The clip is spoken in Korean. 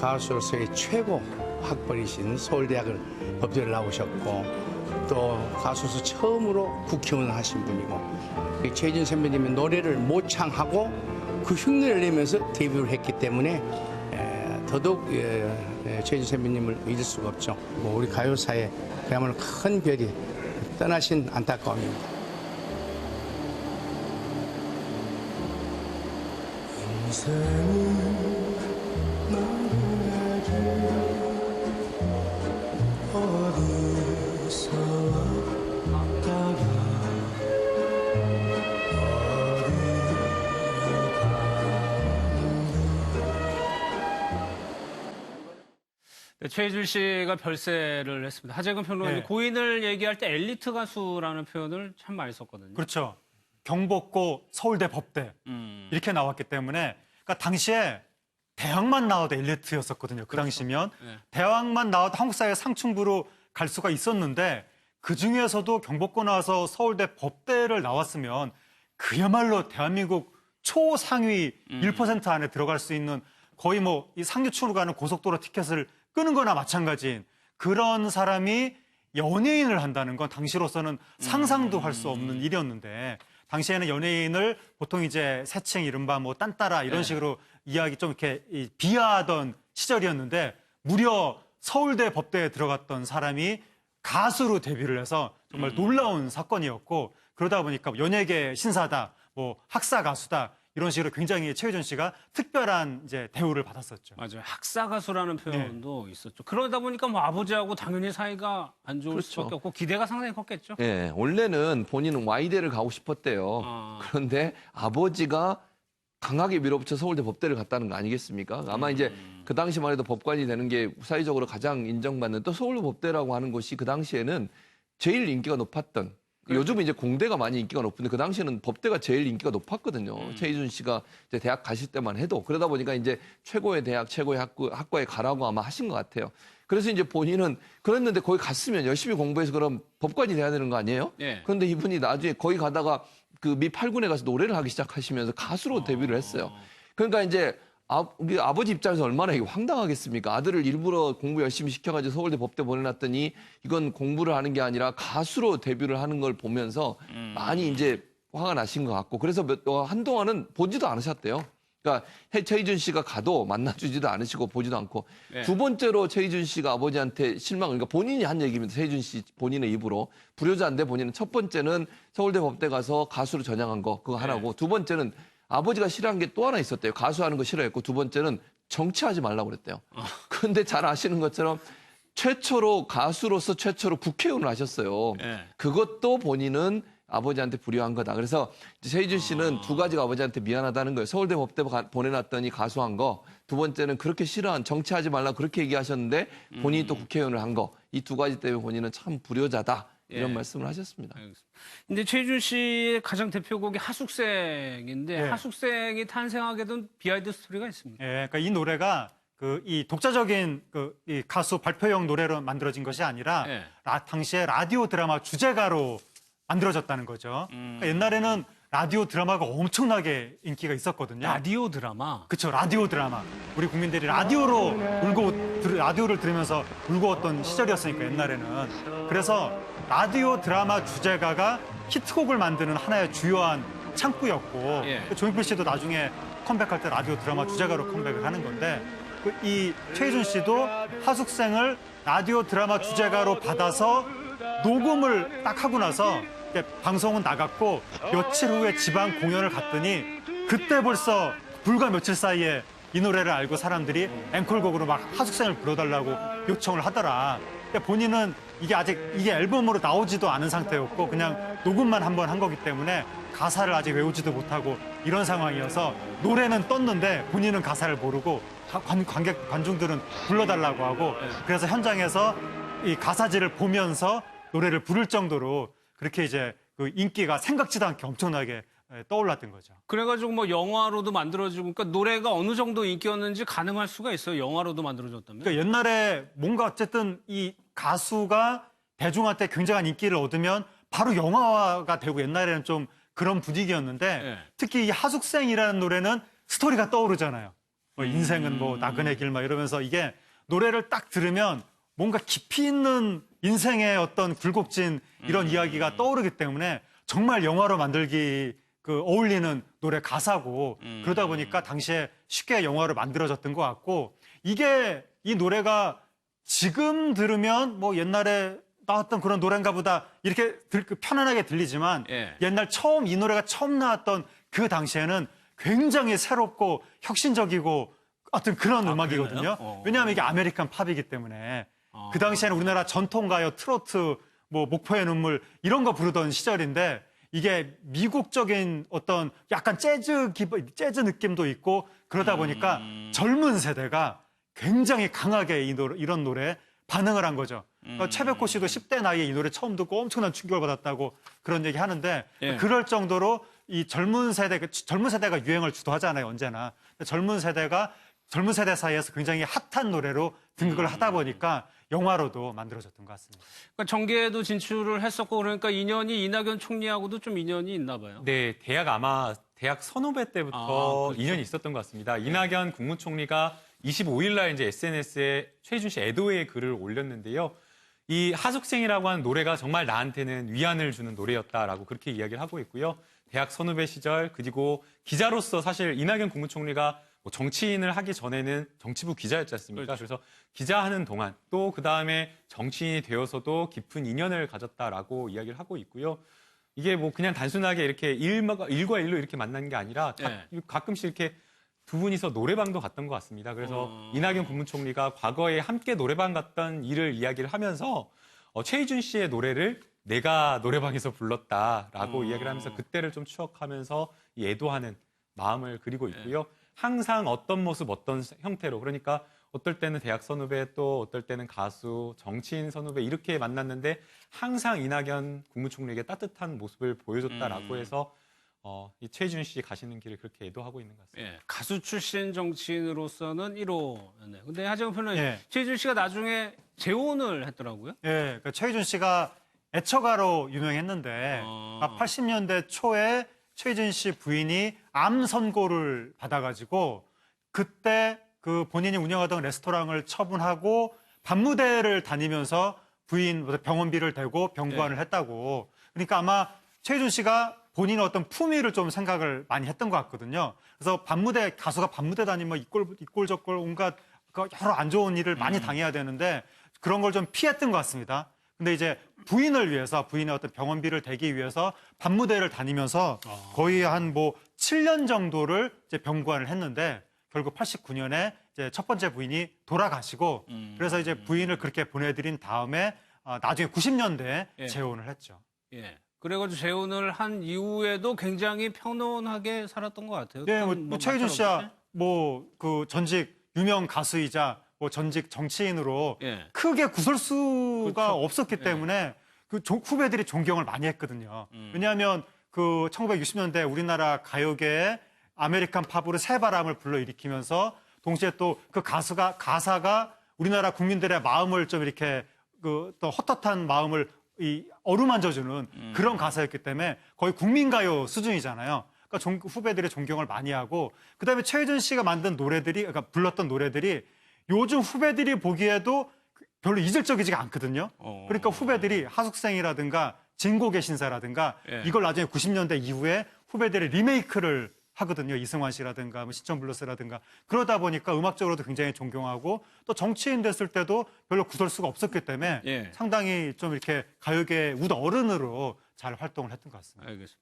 가수로서의 최고 학벌이신 서울대학을 법대를 나오셨고 또 가수로서 처음으로 국회의원을 하신 분이고 최희준 선배님의 노래를 모창하고 그 흉내를 내면서 데뷔를 했기 때문에 더더욱 최희준 선배님을 잊을 수가 없죠. 우리 가요사에 그야말로 큰 별이 떠나신 안타까움입니다. 네, 최희준 씨가 별세를 했습니다. 하재근 평론가님, 네. 고인을 얘기할 때 엘리트 가수라는 표현을 참 많이 썼거든요. 그렇죠. 경복고, 서울대, 법대 이렇게 나왔기 때문에 그러니까 당시에 대학만 나와도 엘리트였었거든요. 그 당시면. 네. 대학만 나와도 한국 사회 상층부로 갈 수가 있었는데 그중에서도 경복고 나와서 서울대, 법대를 나왔으면 그야말로 대한민국 초상위 1% 안에 들어갈 수 있는 거의 뭐 이 상류층으로 가는 고속도로 티켓을 끄는 거나 마찬가지인 그런 사람이 연예인을 한다는 건 당시로서는 상상도 할 수 없는 일이었는데 당시에는 연예인을 보통 이제 새칭 이른바 뭐 딴따라 이런 식으로 이야기 좀 이렇게 비하하던 시절이었는데 무려 서울대 법대에 들어갔던 사람이 가수로 데뷔를 해서 정말 놀라운 사건이었고 그러다 보니까 연예계 신사다, 뭐 학사 가수다 이런 식으로 굉장히 최희준 씨가 특별한 이제 대우를 받았었죠. 맞아요. 학사 가수라는 표현도 있었죠. 그러다 보니까 뭐 아버지하고 당연히 사이가 안 좋을 그렇죠. 수밖에 없고 기대가 상당히 컸겠죠. 예, 원래는 본인은 와이대를 가고 싶었대요. 그런데 아버지가 강하게 밀어붙여 서울대 법대를 갔다는 거 아니겠습니까? 아마 이제 그 당시만 해도 법관이 되는 게 사회적으로 가장 인정받는 또 서울대 법대라고 하는 곳이 그 당시에는 제일 인기가 높았던 요즘은 이제 공대가 많이 인기가 높은데 그 당시에는 법대가 제일 인기가 높았거든요. 최희준 씨가 이제 대학 가실 때만 해도 그러다 보니까 이제 최고의 대학, 최고의 학과에 가라고 아마 하신 것 같아요. 그래서 이제 본인은 그랬는데 거기 갔으면 열심히 공부해서 그럼 법관이 돼야 되는 거 아니에요? 예. 그런데 이분이 나중에 거기 가다가 그 미 8군에 가서 노래를 하기 시작하시면서 가수로 데뷔를 했어요. 그러니까 이제 우리 아버지 입장에서 얼마나 이게 황당하겠습니까? 아들을 일부러 공부 열심히 시켜가지고 서울대 법대 보내놨더니 이건 공부를 하는 게 아니라 가수로 데뷔를 하는 걸 보면서 많이 이제 화가 나신 것 같고 그래서 한동안은 보지도 않으셨대요. 그러니까 최희준 씨가 가도 만나주지도 않으시고 보지도 않고 네. 두 번째로 최희준 씨가 아버지한테 실망을 그러니까 본인이 한 얘기입니다. 최희준 씨 본인의 입으로 불효자인데 본인은 첫 번째는 서울대 법대 가서 가수로 전향한 거 그거 하나고 두 번째는 아버지가 싫어한 게 또 하나 있었대요. 가수하는 거 싫어했고 두 번째는 정치하지 말라고 그랬대요. 그런데 잘 아시는 것처럼 최초로 가수로서 최초로 국회의원을 하셨어요. 네. 그것도 본인은 아버지한테 불효한 거다. 그래서 최희준 씨는 두 가지가 아버지한테 미안하다는 거예요. 서울대 법대 보내놨더니 가수한 거. 두 번째는 그렇게 싫어한 정치하지 말라 그렇게 얘기하셨는데 본인이 또 국회의원을 한 거. 이 두 가지 때문에 본인은 참 불효자다. 이런 말씀을 하셨습니다. 알겠습니다. 근데 최희준 씨의 가장 대표곡이 하숙생인데 네. 하숙생이 탄생하게 된 비하인드 스토리가 있습니다. 예, 그러니까 이 노래가 이 독자적인 이 가수 발표용 노래로 만들어진 것이 아니라 네. 당시에 라디오 드라마 주제가로 만들어졌다는 거죠. 그러니까 옛날에는 라디오 드라마가 엄청나게 인기가 있었거든요. 라디오 드라마. 그렇죠. 라디오 드라마. 우리 국민들이 라디오를 들으면서 울고왔던 시절이었으니까 옛날에는. 그래서 라디오 드라마 주제가가 히트곡을 만드는 하나의 주요한 창구였고 예. 조용필 씨도 나중에 컴백할 때 라디오 드라마 주제가로 컴백을 하는 건데 이 최희준 씨도 하숙생을 라디오 드라마 주제가로 받아서 녹음을 딱 하고 나서 방송은 나갔고 며칠 후에 지방 공연을 갔더니 그때 벌써 불과 며칠 사이에 이 노래를 알고 사람들이 앵콜곡으로 막 하숙생을 불러달라고 요청을 하더라. 근데 본인은 이게 아직 앨범으로 나오지도 않은 상태였고 그냥 녹음만 한 번 한 거기 때문에 가사를 아직 외우지도 못하고 이런 상황이어서 노래는 떴는데 본인은 가사를 모르고 관중들은 불러달라고 하고 그래서 현장에서 이 가사지를 보면서 노래를 부를 정도로 그렇게 이제 그 인기가 생각지도 않게 엄청나게 떠올랐던 거죠. 그래가지고 뭐 영화로도 만들어지고 그러니까 노래가 어느 정도 인기였는지 가늠할 수가 있어요. 영화로도 만들어졌다면. 그러니까 옛날에 뭔가 어쨌든 이 가수가 대중한테 굉장한 인기를 얻으면 바로 영화가 되고 옛날에는 좀 그런 분위기였는데 네. 특히 이 하숙생이라는 노래는 스토리가 떠오르잖아요. 뭐 인생은 뭐 나그네 길 막 이러면서 이게 노래를 딱 들으면 뭔가 깊이 있는 인생의 어떤 굴곡진 이런 이야기가 떠오르기 때문에 정말 영화로 만들기 어울리는 노래 가사고 그러다 보니까 당시에 쉽게 영화로 만들어졌던 것 같고 이게 이 노래가 지금 들으면 뭐 옛날에 나왔던 그런 노래인가 보다 이렇게 편안하게 들리지만 예. 옛날 이 노래가 처음 나왔던 그 당시에는 굉장히 새롭고 혁신적이고 어떤 그런 음악이거든요. 그러나요? 왜냐하면 이게 아메리칸 팝이기 때문에 그 당시에는 우리나라 전통가요, 트로트, 뭐 목포의 눈물 이런 거 부르던 시절인데 이게 미국적인 어떤 약간 재즈 느낌도 있고 그러다 보니까 젊은 세대가 굉장히 강하게 이런 노래에 반응을 한 거죠. 최백호 씨도 10대 나이에 이 노래 처음 듣고 엄청난 충격을 받았다고 그런 얘기 하는데 예. 그럴 정도로 이 젊은 세대가 유행을 주도하잖아요, 언제나. 젊은 세대 사이에서 굉장히 핫한 노래로 등극을 하다 보니까 영화로도 만들어졌던 것 같습니다. 그러니까 정계에도 진출을 했었고 그러니까 인연이 이낙연 총리하고도 좀 인연이 있나 봐요. 네, 대학 선후배 때부터 그렇죠. 인연이 있었던 것 같습니다. 이낙연 국무총리가 25일 날 이제 SNS에 최희준 씨 애도의 글을 올렸는데요. 이 하숙생이라고 하는 노래가 정말 나한테는 위안을 주는 노래였다라고 그렇게 이야기를 하고 있고요. 대학 선후배 시절 그리고 기자로서 사실 이낙연 국무총리가 뭐 정치인을 하기 전에는 정치부 기자였지 않습니까? 그렇죠. 그래서 기자하는 동안 또 그다음에 정치인이 되어서도 깊은 인연을 가졌다라고 이야기를 하고 있고요. 이게 뭐 그냥 단순하게 이렇게 일과 일로 이렇게 만난 게 아니라 네. 가끔씩 이렇게 두 분이서 노래방도 갔던 것 같습니다. 그래서 이낙연 국무총리가 과거에 함께 노래방 갔던 일을 이야기를 하면서 최희준 씨의 노래를 내가 노래방에서 불렀다라고 이야기를 하면서 그때를 좀 추억하면서 이 애도하는 마음을 그리고 있고요. 항상 어떤 모습, 어떤 형태로 그러니까 어떨 때는 대학 선후배 또 어떨 때는 가수, 정치인 선후배 이렇게 만났는데 항상 이낙연 국무총리에게 따뜻한 모습을 보여줬다라고 해서 이 최희준 씨 가시는 길을 그렇게 애도하고 있는 것 같습니다. 예, 가수 출신 정치인으로서는 1호였네요. 근데 하정우 표는 예. 최준 씨가 나중에 재혼을 했더라고요. 예, 그러니까 최희준 씨가 애처가로 유명했는데 80년대 초에 최희준 씨 부인이 암 선고를 받아가지고 그때 그 본인이 운영하던 레스토랑을 처분하고 밤무대를 다니면서 부인 병원비를 대고 병구안을 했다고. 그러니까 아마 최희준 씨가 본인의 어떤 품위를 좀 생각을 많이 했던 것 같거든요. 그래서 가수가 밤무대 다니면 이꼴저꼴 온갖 여러 안 좋은 일을 많이 당해야 되는데 그런 걸 좀 피했던 것 같습니다. 근데 이제 부인의 어떤 병원비를 대기 위해서 밤무대를 다니면서 거의 한 7년 정도를 이제 병구안을 했는데 결국 89년에 이제 첫 번째 부인이 돌아가시고 그래서 이제 부인을 그렇게 보내드린 다음에 나중에 90년대에 예. 재혼을 했죠. 예. 그래가지고 재혼을 한 이후에도 굉장히 평온하게 살았던 것 같아요. 네, 큰 뭐 최희준 마찰 씨야 없이. 그 전직 유명 가수이자 전직 정치인으로 예. 크게 구설수가 그렇죠. 없었기 때문에 후배들이 존경을 많이 했거든요. 왜냐하면 그 1960년대 우리나라 가요계에 아메리칸 팝으로 새바람을 불러일으키면서 동시에 또 그 가사가 우리나라 국민들의 마음을 좀 이렇게 또 헛헛한 마음을 어루만져주는 그런 가사였기 때문에 거의 국민가요 수준이잖아요. 그러니까 후배들의 존경을 많이 하고 그다음에 최희준 씨가 그러니까 불렀던 노래들이 요즘 후배들이 보기에도 별로 이질적이지가 않거든요. 그러니까 후배들이 하숙생이라든가 진곡의 신사라든가 예. 이걸 나중에 90년대 이후에 후배들이 리메이크를 하거든요. 이승환 씨라든가 시청 블루스라든가 그러다 보니까 음악적으로도 굉장히 존경하고 또 정치인 됐을 때도 별로 구설수가 없었기 때문에 예. 상당히 좀 이렇게 가요계 우드 어른으로 잘 활동을 했던 것 같습니다. 알겠습니다.